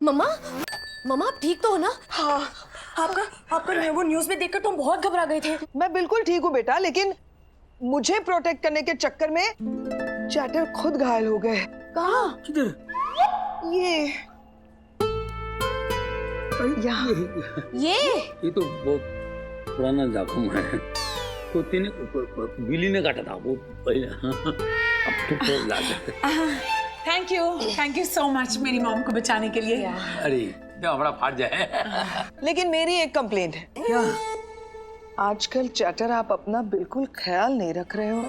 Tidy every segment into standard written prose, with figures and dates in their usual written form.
मम्मा, मम्मा आप ठीक तो हो ना? हाँ, आपका वो न्यूज़ में देखकर तो हम बहुत घबरा गए थे। मैं बिल्कुल ठीक हूँ बेटा, लेकिन मुझे प्रोटेक्ट करने के चक्कर में चैटर खुद घायल हो गए। कहाँ? किधर? ये यहाँ। ये तो बहुत पुराना जख्म है। कुत्ते ने बिल्ली ने काटा था वो पहले। अब तो लागे। थैंक यू सो मच मेरी मॉम को बचाने के लिए। अरे क्या बड़ा फाट जाए। लेकिन मेरी एक कंप्लेंट है। क्या? आजकल चैटर आप अपना बिल्कुल ख्याल नहीं रख रहे हो।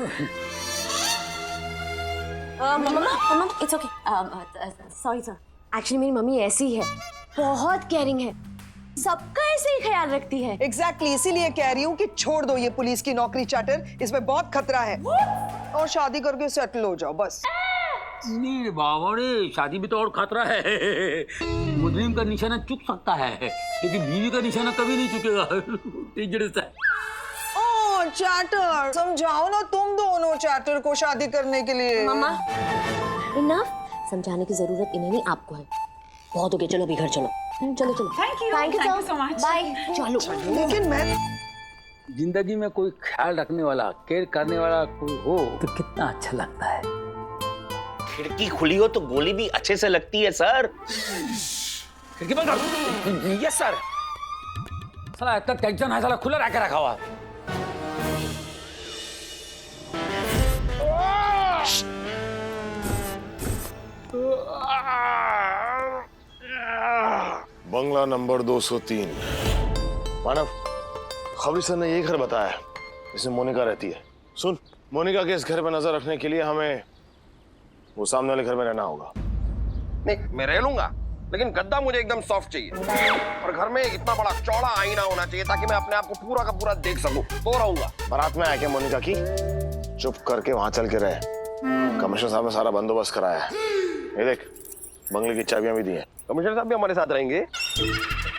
Mama it's okay, sorry sir. Actually मेरी मम्मी ऐसी है, बहुत केयरिंग है, सबका ऐसे ही ख्याल रखती है। एग्जैक्टली इसीलिए कह रही हूँ कि छोड़ दो ये पुलिस की नौकरी चैटर, इसमें बहुत खतरा है। और शादी करके सेटल हो जाओ बस। नहीं बाबा रे, शादी में तो और खतरा है। मुजरिम का निशाना चुक सकता है, लेकिन बीवी का निशाना कभी नहीं चुकेगा। डेंजरस है। ओ चैटर, समझाओ ना तुम दोनों चैटर को शादी करने के लिए। मम्मा इनफ, समझाने की जरूरत इन्हें नहीं, आपको है। बहुत हो गया, चलो अभी घर चलो। चलो चलो। Thank you so much. Bye. चलो। लेकिन मैं जिंदगी में कोई ख्याल रखने वाला, केयर करने वाला कोई हो तो कितना अच्छा लगता है। खिड़की खुली हो तो गोली भी अच्छे से लगती है सर। खिड़की बंद कर। Yes sir. साला इतना टेंशन है, साला खुला रख के रखा हुआ। बंगला नंबर 203। मानव, खबरी सर ने यही घर बताया जिसमें मोनिका रहती है। सुन, मोनिका के इस घर पर नजर रखने के लिए हमें वो सामने वाले घर में रहना होगा। नहीं, मैं रह लूंगा, लेकिन गद्दा मुझे एकदम सॉफ्ट चाहिए। और घर में इतना बड़ा चौड़ा आईना होना चाहिए ताकि मैं अपने आप को पूरा का पूरा देख सकूं। तो रहूंगा। बारात में आके मोनिका की चुप करके वहां चल के रहे। कमिश्नर साहब ने सारा बंदोबस्त कराया है। ये देख, बंगले की चाबियां भी दी हैं। कमिश्नर साहब भी हमारे साथ रहेंगे।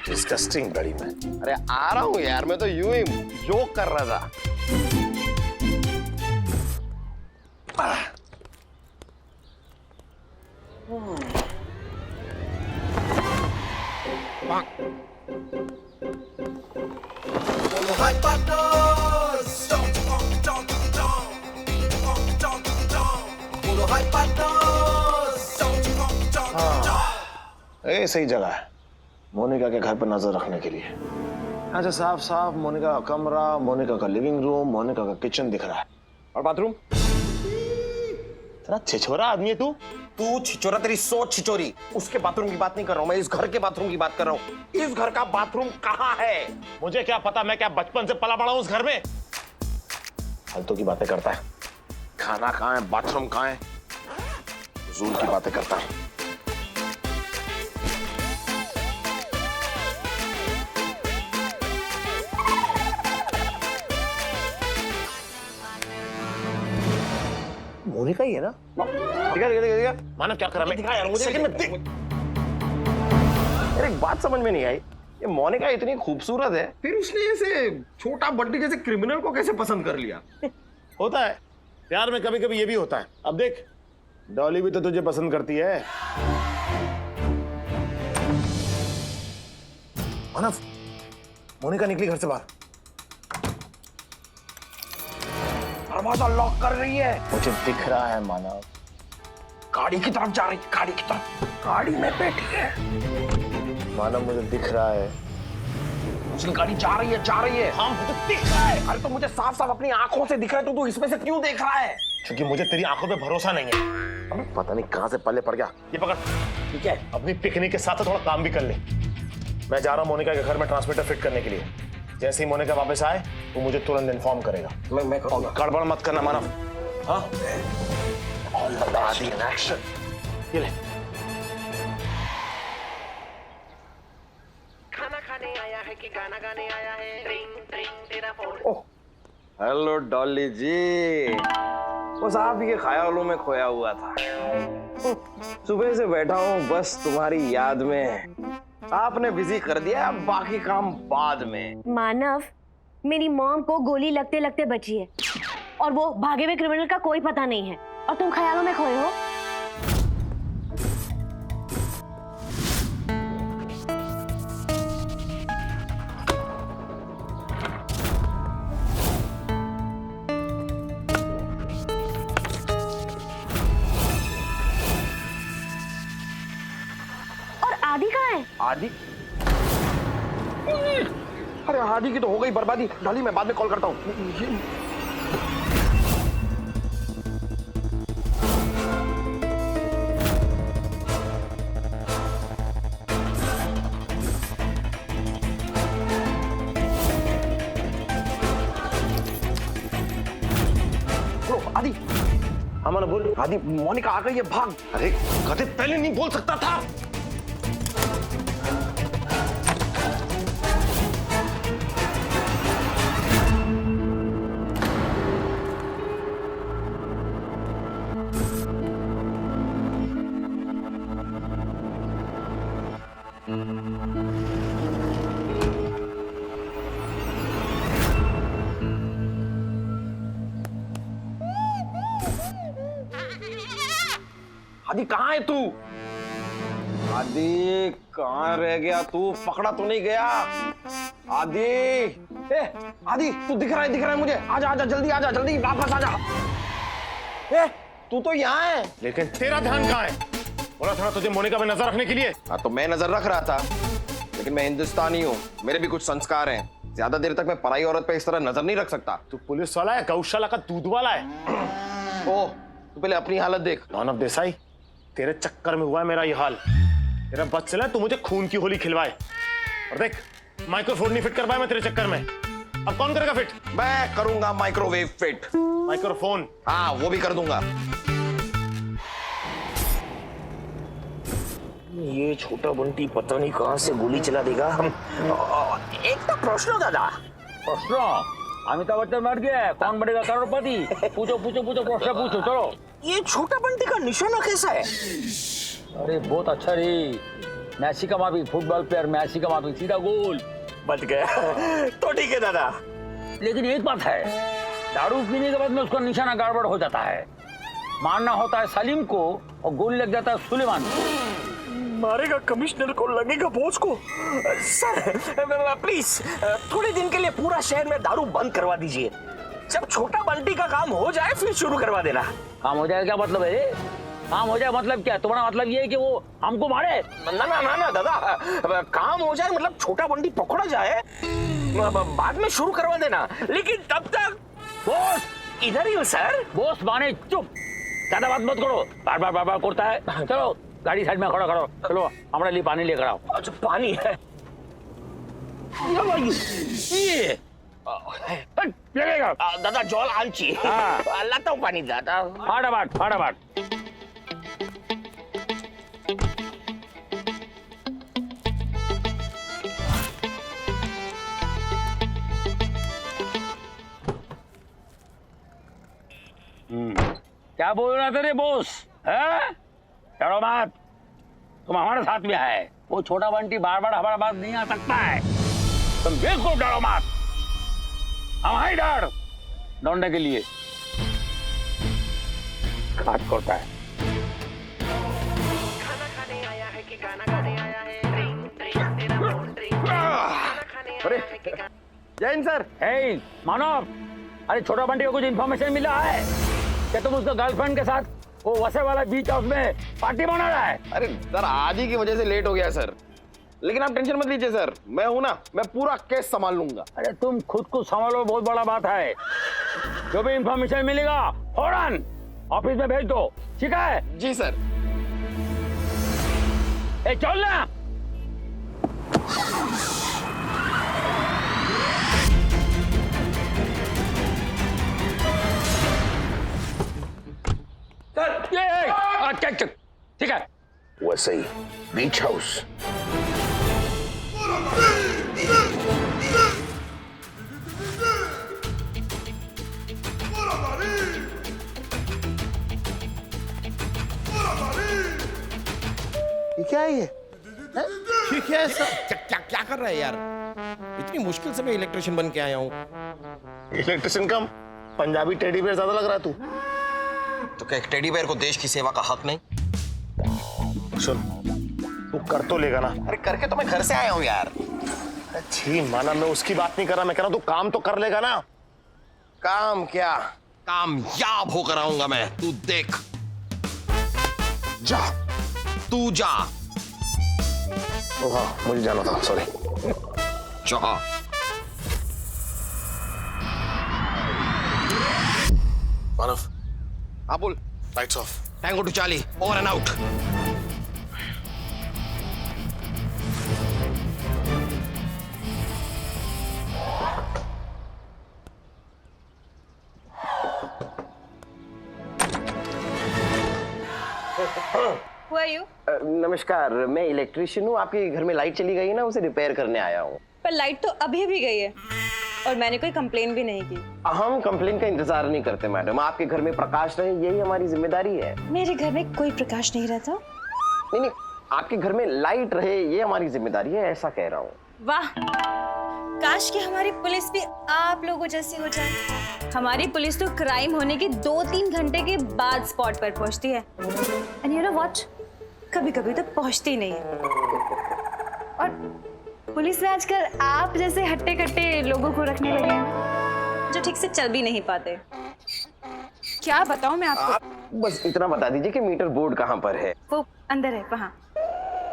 डिस्गस्टिंग गली में। अरे आ रहा हूँ यार, मैं तो यूं ही जोक कर रहा था। ये सही जगह है मोनिका के घर पर नजर रखने के लिए। अच्छा, साफ साफ मोनिका का कमरा, मोनिका का लिविंग रूम, मोनिका का किचन दिख रहा है। और बाथरूम? तेरा छिछोरा आदमी है तू। तू छिचोरा, तेरी सोच छिचोरी। उसके बाथरूम की बात नहीं कर रहा हूँ मैं, इस घर के बाथरूम की बात कर रहा हूँ। इस घर का बाथरूम कहाँ है? मुझे क्या पता, मैं क्या बचपन से पला बड़ा हूँ उस घर में। फालतू की बातें करता है। खाना कहाँ है, बाथरूम कहाँ है, ज़ूल की बातें करता है। मोनिका ही है ना? दिखा। मानव क्या कर रहा है? दिखा यार मुझे। यार एक बात समझ में नहीं आई, ये मोनिका इतनी खूबसूरत है, फिर उसने ऐसे छोटा बड्डी जैसे क्रिमिनल को कैसे पसंद कर लिया? होता है प्यार में, कभी कभी ये भी होता है। अब देख, डॉली भी तो तुझे पसंद करती है। मानव, मोनिका निकली घर से बाहर। दरवाजा लॉक कर रही है। मुझे दिख रहा है मानव। गाड़ी की तरफ जा रही है, गाड़ी की तरफ। गाड़ी में बैठी है मानव, मुझे दिख रहा है। उसकी गाड़ी जा रही है। हाँ मुझे दिख रहा है। अरे तो मुझे साफ साफ अपनी आंखों से दिख रहा है, तो तू इसमें से क्यों देख रहा है? क्योंकि मुझे तेरी आंखों पे भरोसा नहीं है। अबे पता नहीं कहां से पल्ले पड़ गया। ये पकड़, ठीक है? अपनी पिकनिक के साथ थोड़ा काम भी कर ले। मैं जा रहा हूँ मोनिका के घर में ट्रांसमीटर फिट करने के लिए। जैसे ही मोनिका वापस आए तो मुझे तुरंत इन्फॉर्म करेगा। मैं करूंगा। गड़बड़ मत करना मानव। हाँ, all the best in action. ये ले। खाना खाने आया है कि गाना गाने आया है? रिंग रिंग तेरा फोन। ओह, हेलो डॉली जी। बस आप ये ख्यालों में खोया हुआ था। सुबह से बैठा हूँ बस तुम्हारी याद में। आपने बिजी कर दिया, अब बाकी काम बाद में। मानव, मेरी मॉम को गोली लगते लगते बची है और वो भागे हुए क्रिमिनल का कोई पता नहीं है और तुम ख्यालों में खोए हो। आदि कहाँ है? आदि? अरे आदि की तो हो गई बर्बादी। डॉली मैं बाद में कॉल करता हूँ। आदि, हमारा बोल। आदि मोनिका आ गई है, भाग। अरे कदे पहले नहीं बोल सकता था? आदि कहाँ है तू? आदि कहाँ रह गया तू? पकड़ा तो नहीं गया? आदि, आदि तू दिख रहा है मुझे। आजा आजा, जल्दी आजा, जल्दी वापस आजा। तू तो यहाँ है। लेकिन तेरा ध्यान कहाँ है? बोला था ना तुझे मोनिका पे नजर रखने के लिए। हाँ तो मैं नजर रख रहा था, लेकिन मैं हिंदुस्तानी हूँ, मेरे भी कुछ संस्कार हैं। ज्यादा देर तक मैं पराई औरत पे इस तरह नजर नहीं रख सकता। तू पुलिस वाला है, गौशाला का दूध वाला है? ओह, तू पहले अपनी हालत देख। मानव देसाई, तेरे चक्कर में हुआ है मेरा ये हाल। तेरा बस चला तू मुझे खून की होली खिलवाए, और देख माइक्रोफोन नहीं फिट कर पाया मैं तेरे चक्कर में। अब कौन करेगा फिट? मैं करूंगा माइक्रोवेव फिट। माइक्रोफोन? हाँ वो भी कर दूंगा। ये छोटा बंटी पता नहीं कहां से गोली चला देगा। हम एक तो प्रश्न दादा। प्रश्न? अमिताभ बच्चन मर गया है, कौन बनेगा करोड़पति? पूछो पूछो पूछो, प्रश्न पूछो, चलो। ये छोटा बंटी का निशाना कैसा है? अरे बहुत अच्छा रे, मैसी का माफी, फुटबॉल प्लेयर मैसी का माफी, सीधा गोल। बच गया तो ठीक है दादा। लेकिन एक बात है, दारू पीने के बाद में उसका निशाना गड़बड़ हो जाता है। मारना होता है सलीम को और गोली लग जाता है सुलेमान को। मारेगा कमिश्नर को, लगेगा बॉस को। सर प्लीज थोड़े दिन के लिए पूरा शहर में दारू बंद करवा दीजिए। जब छोटा बंटी का काम हो जाए फिर शुरू करवा देना। काम हो जाए क्या मतलब है? काम हो जाए मतलब क्या? तुम्हारा मतलब ये है कि वो हमको मारे? ना ना ना ना दादा, काम हो जाए मतलब छोटा बंटी पकड़ा जाए, बाद में शुरू करवा देना। लेकिन तब तक बॉस इधर ही हूँ सर। बॉस माने चुप, ज्यादा बात मत करो, बार बार करता है। चलो गाड़ी साइड में खड़ा करो, चलो हमारे लिए पानी लेकर आओ। अच्छा पानी है? ये लगेगा दादा जल आंची। हाँ। लाता हूँ पानी दादा। फटाफट। क्या बोल रहा था रे बॉस? डरो मत, तुम हमारे साथ में है। वो छोटा बंटी बार हमारा बात नहीं आ सकता है। तुम बिल्कुल डरो मत, हम हैं डर ढूंढने के लिए। काट करता है। खाना खाने आया है कि गाना गाने आया है? ड्रिंक ड्रिंक तेरा फोन ड्रिंक। खाना खाने आया है कि जैन सर। हे मानव, अरे छोटा बंटी को कुछ इन्फॉर्मेशन मिला है क्या? तुम उसका गर्लफ्रेंड के साथ वो वसे वाला बीच हाउस में पार्टी मना रहा है? अरे सर आदि की वजह से लेट हो गया सर, लेकिन आप टेंशन मत लीजिए सर, मैं हूं ना, मैं पूरा केस संभाल लूंगा। अरे तुम खुद को संभालो, बहुत बड़ा बात है। जो भी इंफॉर्मेशन मिलेगा फौरन ऑफिस में भेज दो, ठीक है? जी सर। ए चल ना। चल, ठीक है। वैसे ही बीच हाउस। ये क्या है ये? ठीक है सर। क्या कर रहा है यार? इतनी मुश्किल से मैं इलेक्ट्रिशियन बन के आया हूँ। इलेक्ट्रिशियन कम, पंजाबी टेडी बेयर ज्यादा लग रहा है तू। तो क्या एक टेडी बेयर को देश की सेवा का हक नहीं? सुन, तू कर तो लेगा ना? अरे करके तो मैं घर से आया हूँ यार। अच्छी माना, मैं उसकी बात नहीं कर रहा, मैं कह रहा हूँ तू काम तो कर लेगा ना? काम क्या, कामयाब होकर आऊंगा मैं, तू देख। जा, तू जा। ओ हाँ, मुझे जाना था, सॉरी। चाह मानव, हाँ बोल। Lights off. Tango two charlie, over and out. Who are you? नमस्कार, मैं इलेक्ट्रिशियन हूँ। आपके घर में लाइट चली गई है ना, उसे रिपेयर करने आया हूँ। पर लाइट तो अभी भी गई है और मैंने कोई कंप्लेन भी नहीं की। हम कंप्लेन का इंतजार नहीं करते मैडम, आपके घर में प्रकाश रहे यही हमारी जिम्मेदारी है। मेरे घर में कोई प्रकाश नहीं रहता। नहीं नहीं, आपके घर में लाइट रहे ये हमारी जिम्मेदारी है, ऐसा कह रहा हूँ। वाह, काश कि हमारी पुलिस भी आप लोगों जैसी हो जाए। हमारी पुलिस तो क्राइम होने के 2-3 घंटे के बाद स्पॉट पर पहुंचती है। एंड यू नो व्हाट, कभी-कभी तो पहुंचती नहीं है। और पुलिस में आजकल आप जैसे हट्टे-कट्टे लोगों को रखने लगे हैं जो ठीक से चल भी नहीं पाते। क्या बताऊं मैं आपको? बस इतना बता दीजिए कि मीटर बोर्ड कहाँ पर है। वो अंदर है, वहाँ।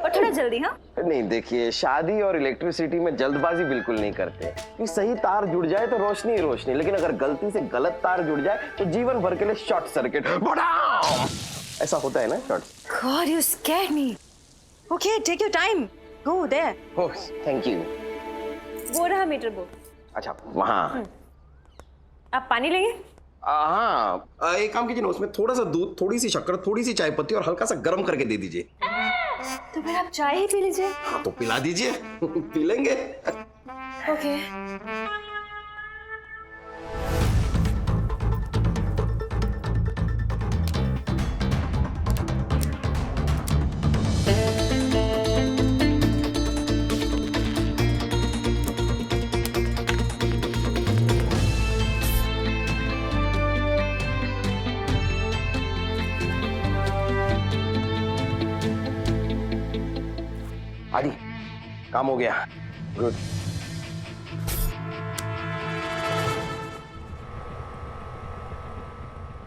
और थोड़ा जल्दी। हाँ नहीं देखिए, शादी और इलेक्ट्रिसिटी में जल्दबाजी बिल्कुल नहीं करते। कि सही तार जुड़ जाए तो रोशनी ही रोशनी, लेकिन अगर गलती से गलत तार जुड़ जाए तो जीवन भर के लिए शॉर्ट सर्किट। ऐसा होता है ना short. God, you scared me. Okay, take your time. Go there. Oh, thank you. वो रहा मीटर बोर्ड। अच्छा, वहाँ। आप पानी लेंगे? हाँ, एक काम कीजिए ना, उसमें थोड़ा सा दूध, थोड़ी सी शक्कर, थोड़ी सी चाय पत्ती और हल्का सा गर्म करके दे दीजिए। तो फिर आप चाय ही पी लीजिए। हाँ तो पिला दीजिए। पी लेंगे। ओके। आदि, काम हो गया। गुड।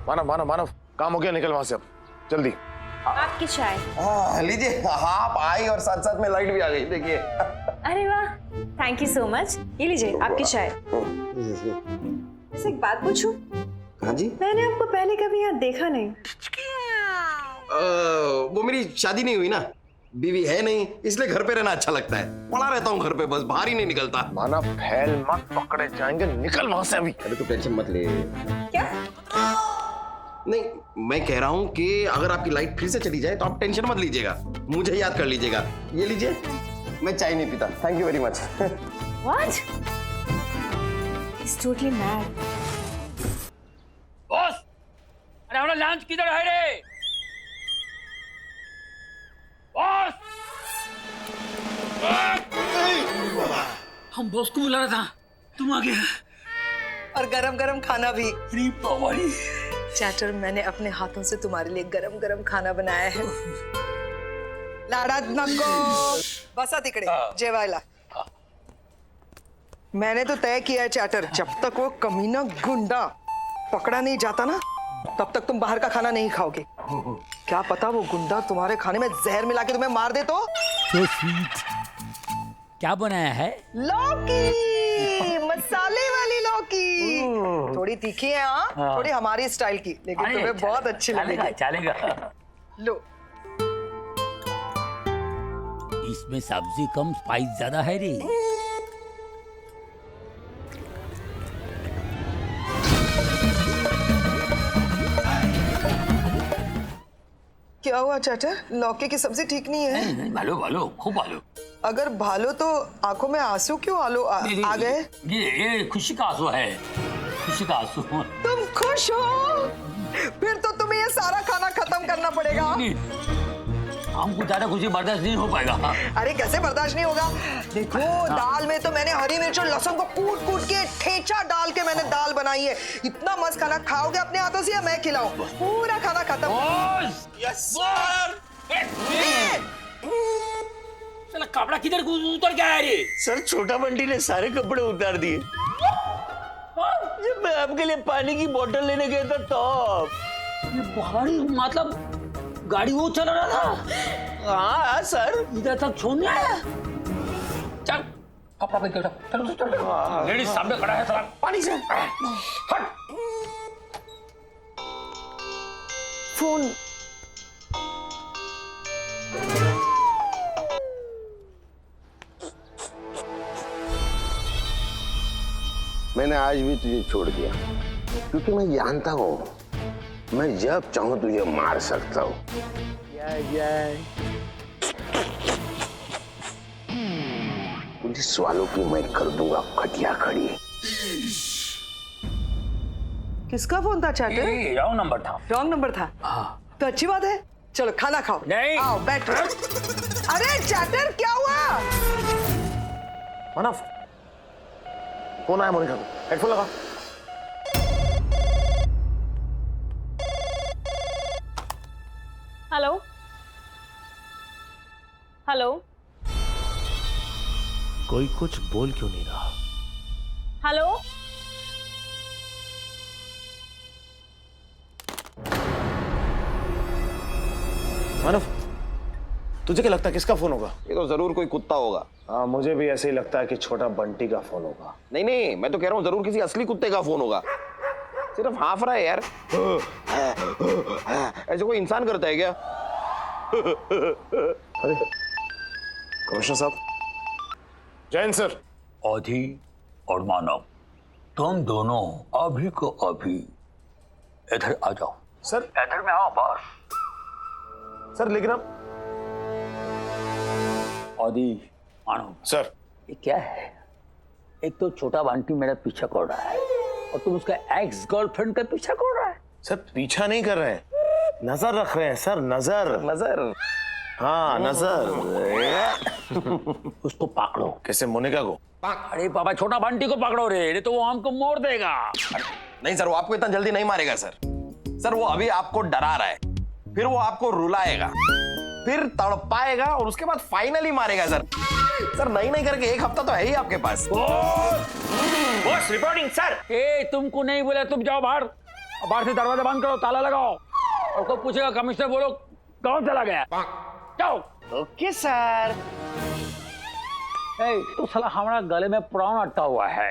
मानव मानव मानव, काम हो गया, निकल वहां से अब जल्दी। आपकी चाय। लीजिए। हाँ, आप आई और साथ साथ में लाइट भी आ गई, देखिए। अरे वाह, थैंक यू सो मच। ये लीजिए आपकी चाय। वैसे एक बात पूछूं? हाँ जी। मैंने आपको पहले कभी यहाँ देखा नहीं। वो मेरी शादी नहीं हुई ना, बीवी है नहीं, इसलिए घर पे रहना अच्छा लगता है। पड़ा रहता हूँ घर पे, बस बाहर ही नहीं निकलता। मानव, फैल मत, पकड़े जाएंगे, निकल वहां से अभी। अरे तो टेंशन मत ले। क्या? नहीं, मैं कह रहा हूँ कि अगर आपकी लाइट फिर से चली जाए तो आप टेंशन मत लीजिएगा, मुझे याद कर लीजिएगा। ये लीजिए। मैं चाय नहीं पीता। Thank you very much. What? He's totally mad. Boss, अरे हमारा लंच किधर है रे? बॉस, हम बॉस को बुला रहा था, तुम आ गया। और गरम गरम खाना भी। अरे बाबारी। चैटर, मैंने अपने हाथों से तुम्हारे लिए गरम गरम खाना बनाया है। लाडात नको बसा तिकडे जेवायला। मैंने तो तय किया है चैटर, जब तक वो कमीना गुंडा पकड़ा नहीं जाता ना, तब तक तुम बाहर का खाना नहीं खाओगे। क्या पता वो गुंडा तुम्हारे खाने में जहर मिला के तुम्हें मार दे तो। So sweet. क्या बनाया है? लौकी, मसाले वाली लौकी। थोड़ी तीखी है, हाँ, थोड़ी हमारी स्टाइल की, लेकिन तुम्हें बहुत अच्छी लगेगी। चलेगा। लो। इसमें सब्जी कम, स्पाइस ज्यादा है रे। क्या हुआ चाचा, लौकी की सब्जी ठीक नहीं है? भालो भालो, खूब भालो। अगर भालो तो आंखों में आंसू क्यों आ गए? ये खुशी का आंसू है, खुशी का आंसू। तुम खुश हो? फिर तो तुम्हें ये सारा खाना खत्म करना पड़ेगा। हमको ज्यादा खुशी बर्दाश्त नहीं हो पाएगा। अरे कैसे बर्दाश्त नहीं होगा? देखो, दाल में तो मैंने हरी मिर्च और लहसुन को कूट कूट के ठेचा डाल के मैंने दाल बनाई है। इतना मस्त खाना खाओगे अपने हाथों से या मैं खिलाऊं? पूरा खाना खत्म। Yes sir. साला कपड़ा किधर उतर गया है रे? सर, छोटा बंटी ने सारे कपड़े उतार दिए। जब मैं आपके लिए पानी की बोतल लेने गया था तब। ये भारी, मतलब गाड़ी वो चला रहा था। हाँ सर। इधर तक छोड़ने आया। चल कपड़ा पहन के चलो चलो चलो। लेडीज सामने खड़ा है साला। पानी से हट। फोन। मैंने आज भी तुझे छोड़ दिया क्योंकि मैं जानता हूँ मैं जब चाहूं तुझे मार सकता हूँ। पुलिस वालों की मैं कर दूंगा खटिया खड़ी। किसका फोन था चैटर? ये रॉन्ग नंबर था। रॉन्ग नंबर था? तो अच्छी बात है, चलो खाना खाओ। नहीं। आओ बैठो। अरे चैटर क्या हुआ? मानव, फोन आया मोनिका को, हेडफोन लगा। Hello hello. कोई कुछ बोल क्यों नहीं रहा? हेलो। मानव, तुझे क्या लगता है किसका फोन होगा? ये तो जरूर कोई कुत्ता होगा। हाँ, मुझे भी ऐसे ही लगता है कि छोटा बंटी का फोन होगा। नहीं नहीं, मैं तो कह रहा हूँ जरूर किसी असली कुत्ते का फोन होगा। सिर्फ हाँफ रहा है यार। ऐसे कोई इंसान करता है क्या? अरे कमिश्नर साहब। जैन सर। अधी और मानव, तुम दोनों अभी को अभी इधर आ जाओ। सर इधर में आओ बस। सर लेकिन आप। अधी मानव सर ये क्या है? एक तो छोटा बंटी मेरा पीछा कर रहा है और तुम उसका एक्स गर्लफ्रेंड का पीछा कर रहा है। सर पीछा नहीं कर रहे हैं, नजर रख रहे हैं सर। नजर नजर। हाँ नजर। उसको पकड़ो। कैसे? मोनिका को? अरे बाबा छोटा बंटी को पकड़ो रे, नहीं तो वो हमको मोड़ देगा। नहीं सर, वो आपको इतना जल्दी नहीं मारेगा सर। सर वो अभी आपको डरा रहा है, फिर वो आपको रुलाएगा, फिर तड़पाएगा और उसके बाद फाइनली मारेगा सर। सर नहीं करके एक हफ्ता तो है ही आपके पास। Boss reporting sir. ए तुमको नहीं बोला, तुम जाओ बाहर। बाहर से दरवाजा बंद करो, ताला लगाओ और को पूछेगा कमिश्नर बोलो कौन चला गया। जाओ। Okay sir. तो साला हमारा गले में प्रॉन अटका हुआ है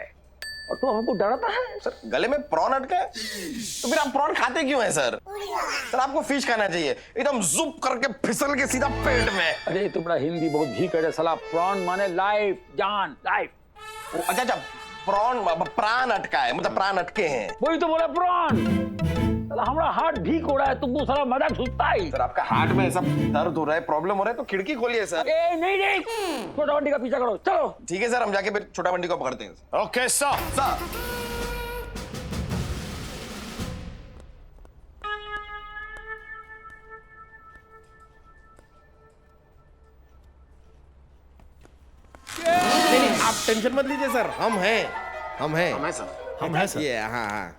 और तू हमको डराता है। सर गले में प्रॉन अटका है तो फिर आप प्रॉन खाते क्यों हैं सर? सर आपको फिश खाना चाहिए, एकदम जुप करके फिसल के सीधा पेट में। अरे तुम्हारा हिंदी बहुत भीक है साला। प्रॉन माने लाइफ, जान, लाइफ। अच्छा प्रॉन प्राण अटका है, मतलब प्राण अटके हैं। वही तो बोला प्रॉन। साला हमारा हार्ट भीक हो रहा है, तुमको साला मजाक सुनता ही। सर आपका हार्ट में ऐसा दर्द हो रहा है, प्रॉब्लम हो रहा है तो खिड़की खोलिए सर। ए नहीं छोटा बंटी का पीछा करो, चलो। ठीक है सर, हम जाके फिर छोटा बंटी को पकड़ते हैं। Okay sir. सर नहीं आप टेंशन मत लीजिए सर, हम हैं सर। हम हैं सर। ये हाँ।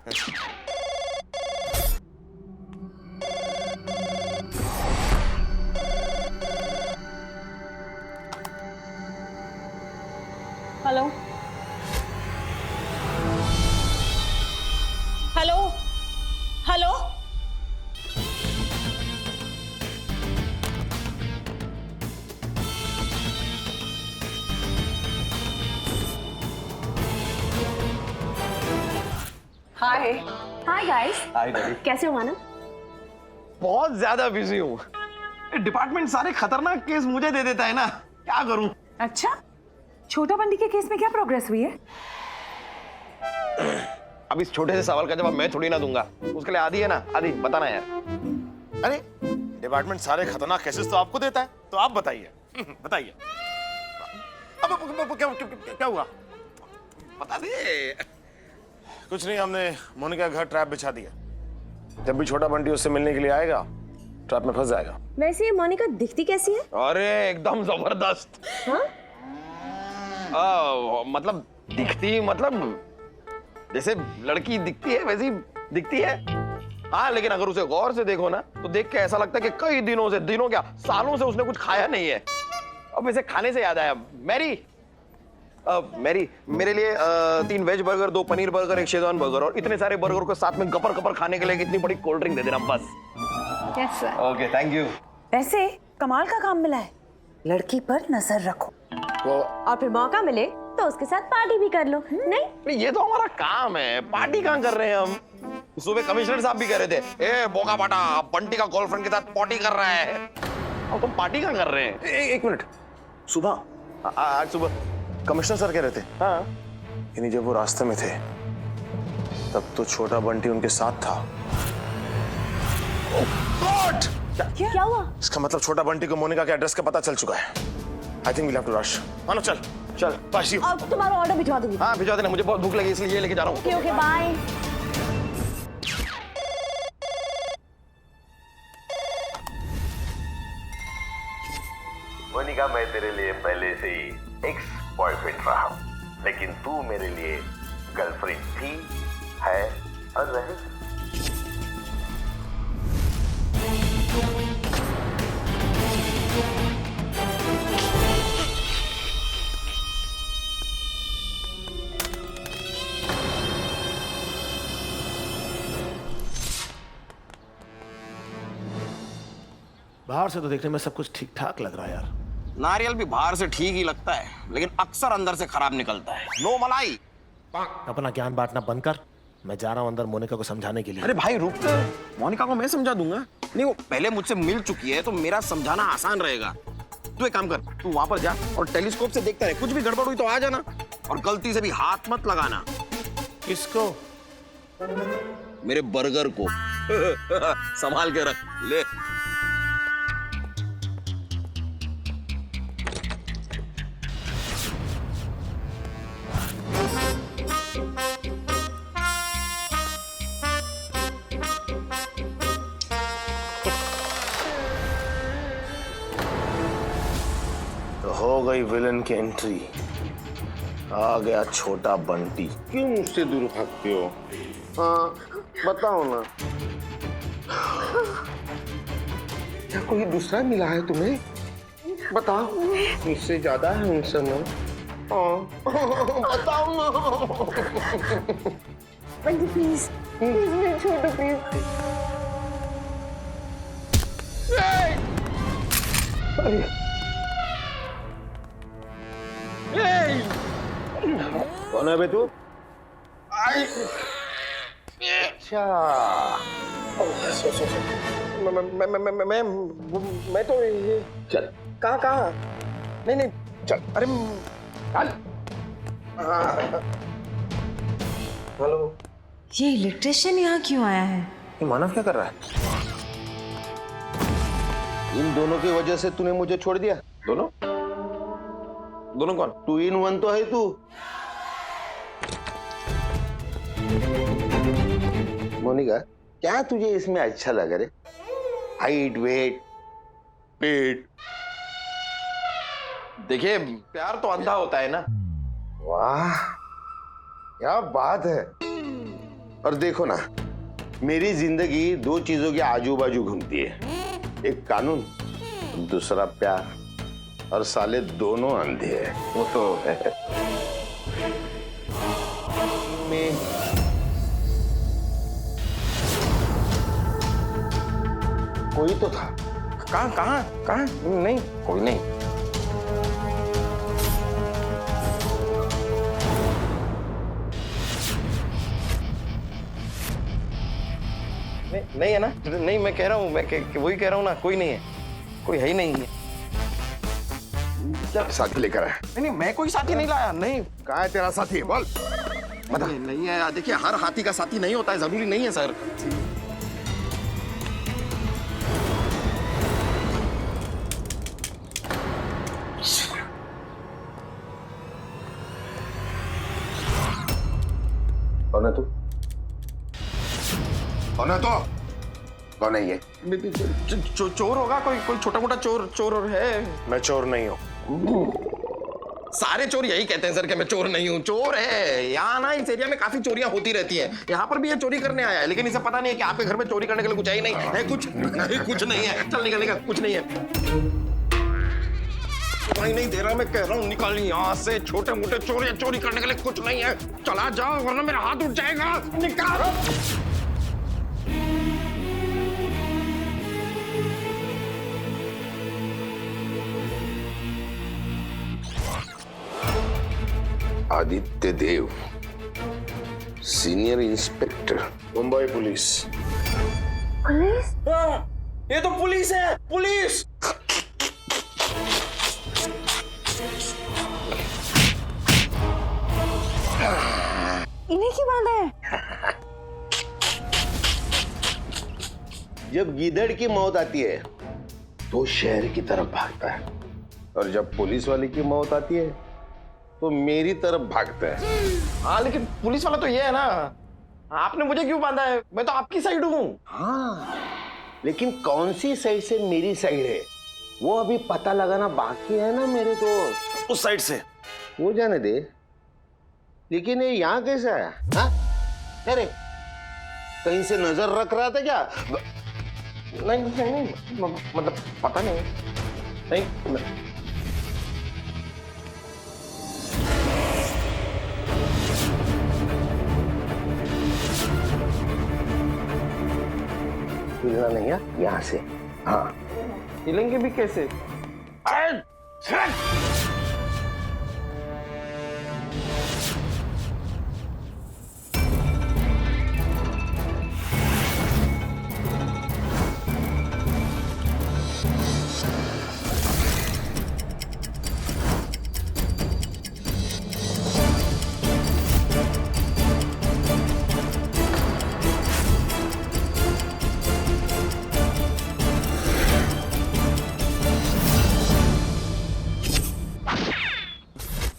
Hello hello hello. Hi. Hi guys. Hi daddy. कैसे हो मानव? बहुत ज्यादा बिजी हूँ। डिपार्टमेंट सारे खतरनाक केस मुझे दे देता है ना, क्या करूँ? अच्छा, छोटा बंटी के केस में क्या प्रोग्रेस हुई है? अब इस छोटे से सवाल का जवाब मैं थोड़ी ना दूंगा, उसके लिए आदि है ना। आदि बताना यार। अरे डिपार्टमेंट सारे खतरनाक केसेस तो आपको देता है, तो आप बताइए। बताइए अब क्या हुआ? बता दे। कुछ नहीं, हमने मोनिका का घर ट्रैप बिछा दिया। जब भी छोटा बंटी उससे मिलने के लिए आएगा ट्रैप में फंस जाएगा। वैसे ये मोनिका दिखती कैसी है? अरे एकदम जबरदस्त। हाँ? मतलब दिखती, मतलब जैसे लड़की दिखती है वैसी दिखती है। हाँ लेकिन अगर उसे गौर से देखो ना तो देख के ऐसा लगता है कि कई दिनों से, दिनों क्या सालों से उसने कुछ खाया नहीं है। अब वैसे खाने से याद आया, मैरी मेरे लिए 3 veg burger, 2 paneer burger, 1 schezwan burger और इतने सारे बर्गर को साथ में गपर गपर खाने के लिए इतनी बड़ी कोल्ड ड्रिंक दे देना बस। Yes sir. Okay thank you. वैसे कमाल का काम मिला है। लड़की पर नजर रखो और फिर मौका मिले तो उसके साथ पार्टी भी कर लो, नहीं? ये तो हमारा काम है, पार्टी कहाँ कर रहे हैं हम? सुबह कमिश्नर साहब भी कह रहे थे, ए बोका बाटा बंटी का गर्लफ्रेंड के साथ पार्टी कर रहा है। अब तुम पार्टी कहाँ कर रहे हैं? एक मिनट, सुबह आज सुबह कमिश्नर सर कह रहे थे हाँ यानी जब वो रास्ते में थे तब तो छोटा बंटी उनके साथ था। गॉड! क्या हुआ? इसका मतलब छोटा बंटी को मोनिका के एड्रेस का पता चल चुका है। I think we'll have to rush. मानो चल चल पाशी। अब तुम्हारा ऑर्डर भिजवा दूंगी। हाँ भिजवा देना, मुझे बहुत भूख लगी इसलिए ये लेके जा रहा हूँ। Okay okay bye. मोनिका, मैं तेरे लिए पहले से ही एक्स बॉयफ्रेंड रहा हूं, लेकिन तू मेरे लिए गर्लफ्रेंड थी, है और रहेगी। बाहर से तो देखने में सब कुछ ठीक ठाक लग रहा है यार। नारियल भी बाहर से ठीक ही लगता है, लेकिन अक्सर अंदर से खराब निकलता है। नो मलाई। अपना ज्ञान बांटना बंद कर, मैं जा रहा हूं अंदर मोनिका को समझाने के लिए। अरे भाई रुक, मोनिका को मैं समझा दूंगा। नहीं, वो पहले मुझसे मिल चुकी है तो मेरा समझाना आसान रहेगा। तू एक काम कर, तू वहां पर जा और टेलीस्कोप से देखता रहे, कुछ भी गड़बड़ हुई तो आ जाना, और गलती से भी हाथ मत लगाना। किसको? मेरे बर्गर को। संभाल के रख ले। हो गई विलन की एंट्री, आ गया छोटा बंटी। क्यों मुझसे दूर भागते हो? हाँ बताओ ना, क्या कोई दूसरा मिला है तुम्हें? बताओ, मुझसे ज्यादा है उनसे ना? बताओ ना। बंटी प्लीज प्लीज मेरे छोटू प्लीज। कौन है बे तू? अच्छा, मैं तो ये चल। कहाँ? नहीं चल। अरे चल। हेलो, ये इलेक्ट्रिशियन यहाँ क्यों आया है? ये मानव क्या कर रहा है? इन दोनों की वजह से तूने मुझे छोड़ दिया? दोनों कौन? 2 in 1 तो है तू। मोनिका, क्या तुझे इसमें अच्छा लगा रे? हाइट, वेट, पेट। देखिए, प्यार तो अंधा होता है ना। वाह, क्या बात है। और देखो ना, मेरी जिंदगी 2 चीजों के आजू बाजू घूमती है, एक कानून, दूसरा प्यार, और साले दोनों अंधे हैं। वो तो है। कोई तो था। कहाँ? नहीं, कोई नहीं। नहीं है ना? नहीं, मैं कह रहा हूँ, वही कह रहा हूँ ना, कोई नहीं है, कोई है ही नहीं है। क्या साथी लेकर आया? नहीं, मैं कोई साथी नहीं लाया। नहीं, कहाँ है तेरा साथी? बोल। बता। नहीं है, देखिए हर हाथी का साथी नहीं होता है, जरूरी नहीं है सर। कौन है तू? कौन है तो? कौन है ये? चोर होगा, कोई छोटा मोटा चोर है। मैं चोर नहीं हूँ। सारे चोर यही कहते हैं सर कि मैं चोर नहीं हूँ। चोर है। यहाँ ना इस एरिया में काफी चोरियां होती रहती हैं। यहाँ पर भी ये चोरी करने आया है, लेकिन इसे पता नहीं है कि आपके घर में चोरी करने के लिए कुछ है ही नहीं है। कुछ नहीं है। चल निकल, कुछ नहीं है। भाई नहीं दे रहा, मैं कह रहा हूँ निकल यहाँ से। छोटे मोटे चोरी करने के लिए कुछ नहीं है। चला जाओ वरना मेरा हाथ उठ जाएगा। निकाल। आदित्य देव, सीनियर इंस्पेक्टर, मुंबई पुलिस। ये तो पुलिस है, पुलिस। इन्हें क्यों बांधा है? जब गीदड़ की मौत आती है तो शहर की तरफ भागता है, और जब पुलिस वाले की मौत आती है तो मेरी तरफ भागता है। हाँ लेकिन पुलिस वाला तो ये है ना, आपने मुझे क्यों बांधा है? मैं तो आपकी साइड हूँ। हाँ, लेकिन कौन सी साइड से मेरी साइड है वो अभी पता लगाना बाकी है ना मेरे दोस्त। उस साइड से वो जाने दे, लेकिन ये यहाँ कैसे आया? हाँ? अरे कहीं से नजर रख रहा था क्या? नहीं, मतलब पता नहीं। हिलना नहीं है यहाँ से। हाँ, हिलेंगे भी कैसे?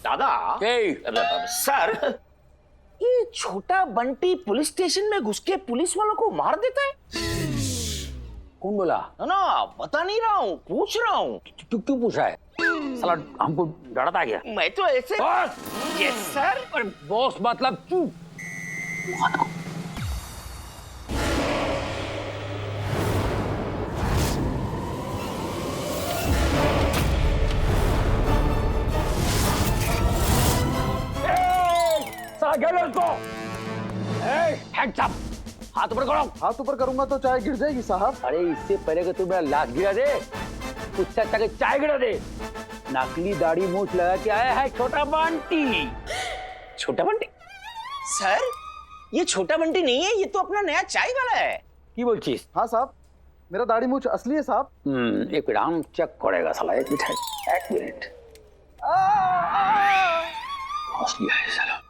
दादा, सर, ये छोटा बंटी पुलिस स्टेशन में घुस के पुलिस वालों को मार देता है। कौन बोला? ना बता नहीं रहा हूँ, पूछ रहा हूँ। क्यों पूछा है? साला हमको डराता है क्या? मैं तो ऐसे। बॉस! Yes sir. अरे बॉस मतलब क्यों? हाथ ऊपर करो। हाथ ऊपर करूंगा तो चाय गिर जाएगी साहब। अरे इससे पहले कि तू मेरा लाख गिरा दे, उससे अच्छा कि चाय गिरा दे। नकली दाढ़ी मूछ लगा के आया है छोटा बंटी। छोटा बंटी? सर, ये छोटा बंटी नहीं है, ये तो अपना नया चाय वाला है। की बोल चीज? हाँ साहब, मेरा दाढ़ी मूछ असली है साहब। एक मिनट हम चेक करेगा साला। एक मिनट असली है साला।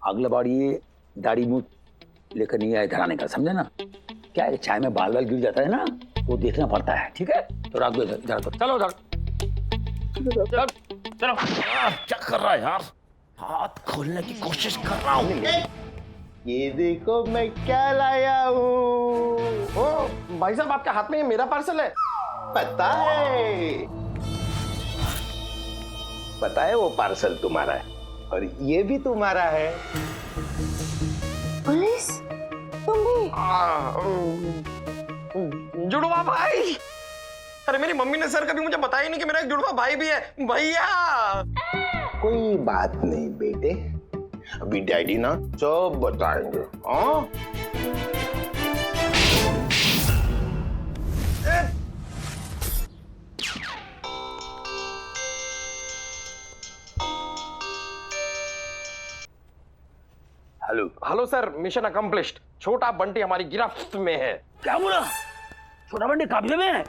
अगला बार ये दाढ़ी मूछ लेकर नहीं आए धराने का, समझे ना? क्या है, चाय में बाल गिर जाता है ना, वो देखना पड़ता है। ठीक है, तो रख दो इधर। चलो उधर। चलो। क्या कर रहा है यार? हाथ खोलने की कोशिश कर रहा हूँ। ये देखो मैं क्या लाया हूँ। ओ भाई साहब, आपके हाथ में ये मेरा पार्सल है? पता है वो पार्सल तुम्हारा है, और ये भी तुम्हारा है। पुलिस? तुम भी? जुड़वा भाई। अरे मेरी मम्मी ने सर कभी मुझे बताया नहीं कि मेरा एक जुड़वा भाई भी है। भैया कोई बात नहीं बेटे, अभी डैडी ना सब बताएंगे। हाँ? Hello sir, mission accomplished. छोटा बंटी हमारी गिरफ्त में है। क्या बोला? छोटा बंटी कब्जे में है?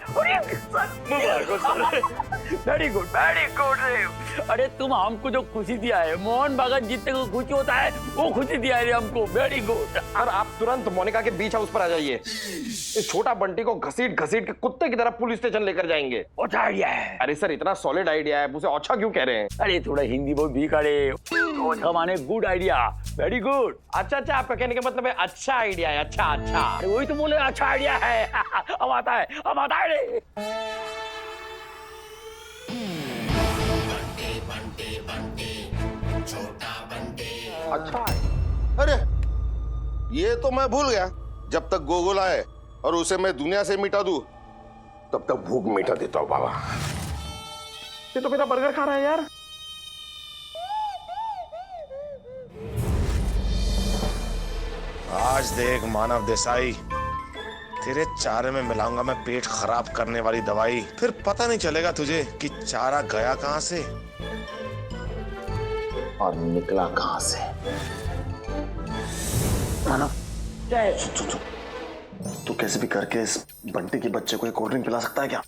वेरी गुड रे। अरे तुम हमको जो खुशी दिया है, मोहन बागान जीतने को खुशी होता है, वो खुशी दिया है हमको। Very good. और आप तुरंत मोनिका के बीच हाउस पर आ जाइए। इस छोटा बंटी को घसीट के कुत्ते की तरह पुलिस स्टेशन लेकर जाएंगे। अच्छा आइडिया है। अरे सर, इतना सॉलिड आइडिया है, उसे अच्छा क्यों कह रहे हैं? अरे थोड़ा हिंदी बहुत वीक है। अच्छा माने गुड आइडिया। Very good. अच्छा, आपका कहने का मतलब है अच्छा आइडिया है। अच्छा। अरे वही तो बोले, अच्छा आइडिया है। अब आता है रे। अच्छा, अरे ये तो मैं भूल गया। जब तक गोगोल आए और उसे मैं दुनिया से मिटा दूं, तब तक भूख मिटा देता हूं बाबा। ये तो मेरा बर्गर खा रहा है यार। आज देख मानव देसाई, तेरे चारे में मिलाऊंगा मैं पेट खराब करने वाली दवाई। फिर पता नहीं चलेगा तुझे कि चारा गया कहां से। और निकला कहां से? मानव, तू कैसे भी करके इस बंटी के बच्चे को एक कोल्ड ड्रिंक पिला सकता है क्या?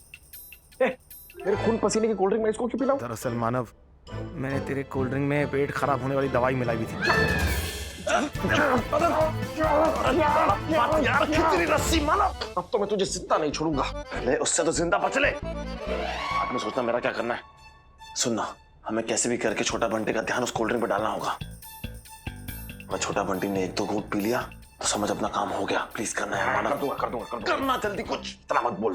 मेरे खून पसीने की कोल्ड ड्रिंक मैं इसको क्यों पिलाऊं? दरअसल मानव, मैंने तेरे कोल्ड ड्रिंक में पेट खराब होने वाली दवाई मिलाई हुई थी। यार कितनी रस्सी मानव, अब तो मैं तुझे जिंदा नहीं छोड़ूंगा। ले उससे तो जिंदा बच ले। आपने सोचना मेरा क्या करना है? सुनना, हमें कैसे भी करके छोटा बंटी का ध्यान उस कोल्ड ड्रिंक पर डालना होगा। अगर छोटा बंटी ने 1-2 घूंट पी लिया तो समझ अपना काम हो गया। प्लीज करना है मानव। कर दूंगा करना जल्दी, कुछ इतना मत बोल।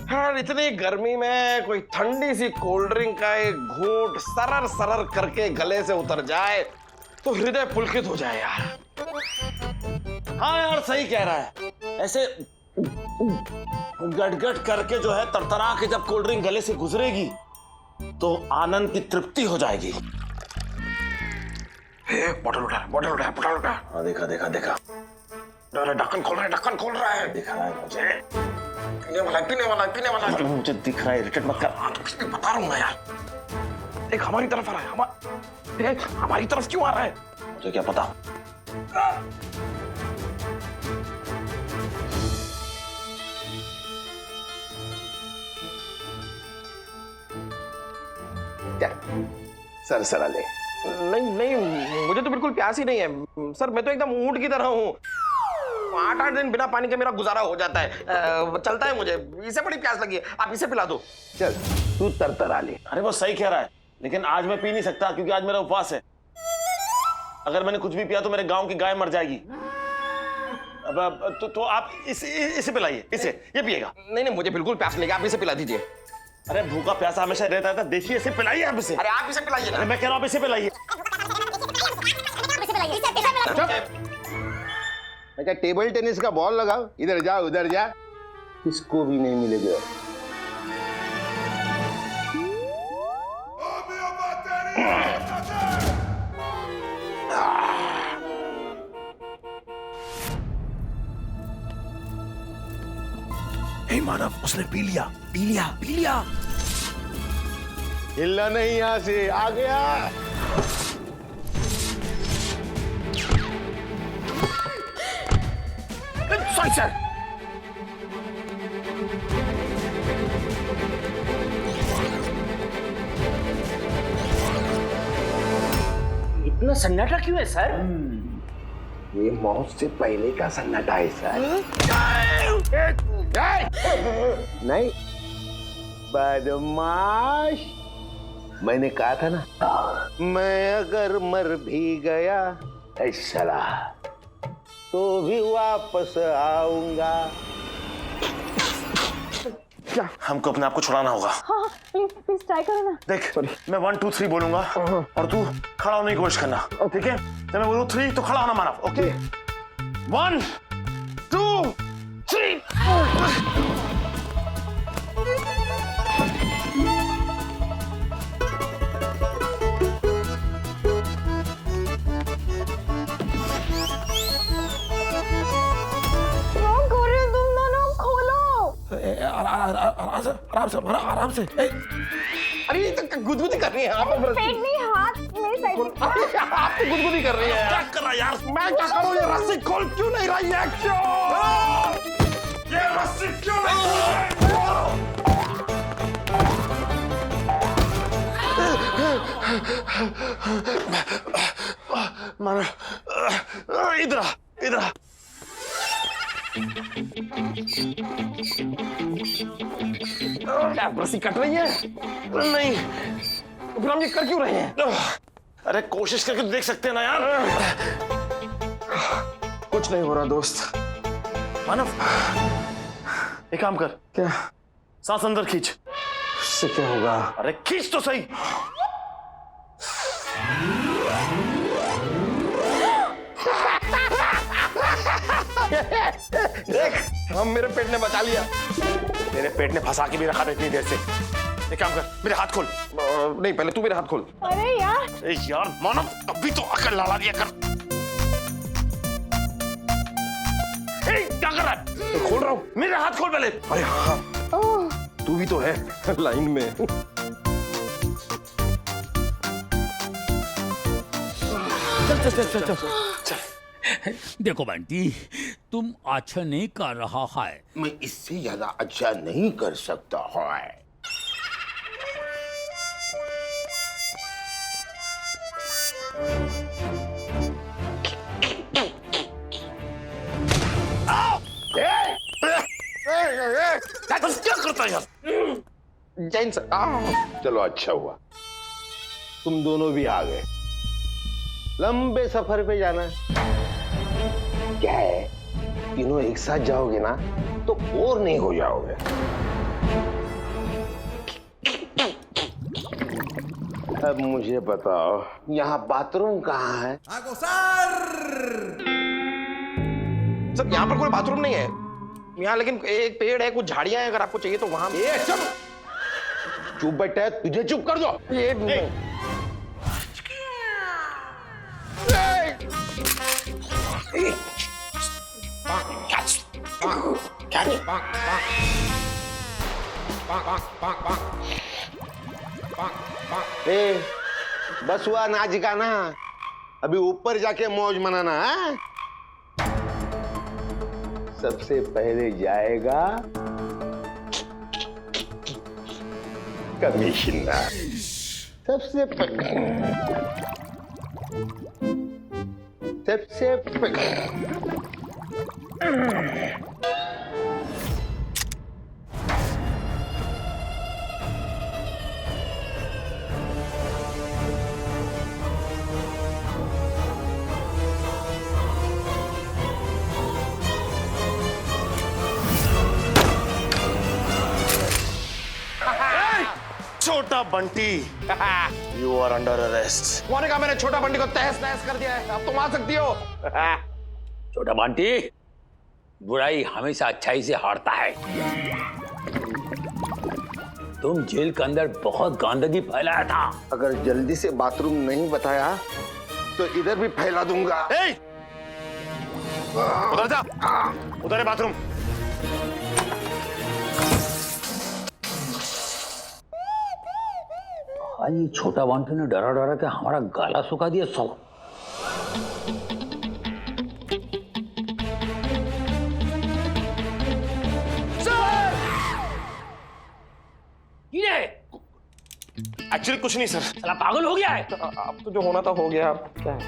यार इतनी गर्मी में कोई ठंडी सी कोल्ड ड्रिंक का एक घूंट सरर सरर करके गले से उतर जाए तो हृदय पुलकित हो जाए यार। हाँ यार सही कह रहा है। ऐसे गट-गट करके जो है तरतरा के जब कोल्ड ड्रिंक गले से गुजरेगी तो आनंद की तृप्ति हो जाएगी। बोतल उठा। हाँ देखा। ढक्कन खोल रहा है। दिख रहा है मुझे। पीने वाला है। मुझे दिख रहा है, इरिटेट मत कर। तो बता रहा हूँ ना यार। देख हमारी तरफ आ रहा है। हमारी तरफ क्यों आ रहा है? मुझे क्या पता। सर सरा ले। नहीं मुझे तो बिल्कुल प्यास ही नहीं है सर। मैं तो एकदम ऊंट की तरह हूँ। 8-8 दिन बिना पानी के मेरा गुजारा हो जाता है। चलता है मुझे। इसे बड़ी प्यास लगी है, आप इसे पिला दो। चल तू तरतरा ले। अरे वो सही कह रहा है, लेकिन आज मैं पी नहीं सकता क्योंकि आज मेरा उपवास है। अगर मैंने कुछ भी पिया तो मेरे गांव की गाय मर जाएगी। अब तो आप इसे पिलाइए। इसे ये पिएगा। नहीं मुझे बिल्कुल प्यास नहीं, आप इसे पिला दीजिए। अरे भूखा प्यासा हमेशा रहता है। देखिए इसे पिलाइए आप इसे। अरे आप इसे पिलाइए ना। मैं कह रहा हूँ आप इसे पिलाइए। मैं क्या टेबल टेनिस का बॉल लगाओ? इधर जा उधर जा, किसको भी नहीं मिलेगा। हे मानव, उसने पी लिया। हिलना नहीं यहां से। आ गया। Sorry sir. इतना सन्नाटा क्यों है सर? ये मौत से पहले का सन्नाटा है सर। नहीं बदमाश, मैंने कहा था ना, मैं अगर मर भी गया ऐसा तो भी वापस आऊंगा। क्या हमको अपने आप को छुड़ाना होगा? हाँ प्लीज ट्राई करो ना। देख मैं 1 2 3 बोलूंगा और तू खड़ा होने की कोशिश करना। ठीक है? जब मैं बोलूं 3 तो खड़ा होना मानव। ओके 1 2 3। आराम से। अरे गुदगुदी कर रही है आप। पेट नहीं, हाथ मेरी साइड में। आप तो गुदगुदी कर रही है। क्या कर रहा है यार? मैं क्या करूं? ये रस्सी खोल क्यों नहीं रही है? क्यों ये रस्सी क्यों नहीं? मानव इधर आ। क्या रस्सी कट रही है? नहीं तो फिर हम ये कर क्यों रहे हैं? अरे कोशिश करके तो देख सकते हैं ना यार। कुछ नहीं हो रहा दोस्त। मानव एक काम कर। क्या? सांस अंदर खींच। इससे क्या होगा? अरे खींच तो सही। देख हम मेरे पेट ने बचा लिया। तेरे पेट ने फंसा के भी रखा था इतनी देर से। एक काम कर, मेरे हाथ खोल। नहीं पहले तू मेरे हाथ खोल। अरे यार। यार मानव अभी तो अकल लड़ा दिया कर। क्या कर रहा है? तो खोल रहा हूँ। मेरे हाथ खोल पहले। अरे हाँ। तू भी तो है लाइन में। चल। देखो बंटी, तुम अच्छा नहीं कर रहा है। मैं इससे ज्यादा अच्छा नहीं कर सकता है। क्या करता है जैन सर? चलो अच्छा हुआ तुम दोनों भी आ गए। लंबे सफर पे जाना है। क्या है, तीनों एक साथ जाओगे ना तो बोर नहीं हो जाओगे। अब मुझे बताओ यहाँ बाथरूम कहाँ है? सर यहाँ पर कोई बाथरूम नहीं है यहाँ, लेकिन एक पेड़ है, कुछ झाड़ियां हैं, अगर आपको चाहिए तो वहां। चुप बैठा है, तुझे चुप कर दो। ये बस हुआ नाच गाना, अभी ऊपर जाके मौज मनाना है। सबसे पहले जाएगा कमिश्नर। सबसे छोटा Bunty, you are under arrest. कौन कहा मैंने छोटा बंटी को तहस नहस कर दिया है? अब तुम आ सकती हो। छोटा बंटी, बुराई हमेशा अच्छाई से हारता है। तुम जेल के अंदर बहुत गंदगी फैलाया था। अगर जल्दी से बाथरूम नहीं बताया तो इधर भी फैला दूंगा। उधर जा, उधर है बाथरूम। ये छोटा बंटी ने डरा डरा के हमारा गाला सुखा दिया सब। एक्चुअली कुछ नहीं सर। साला पागल हो गया है। अब तो जो होना था हो गया, अब क्या है?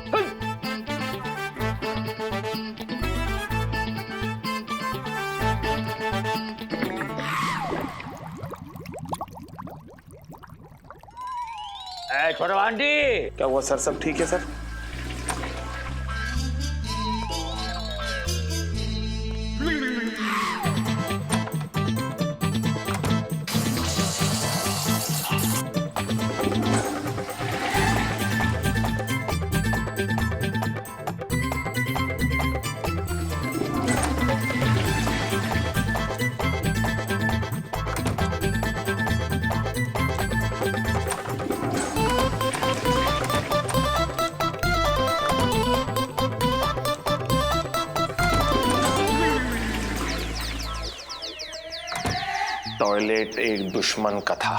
छोटा बंटी, क्या हुआ सर? सब ठीक है सर? टॉयलेट एक दुश्मन का था।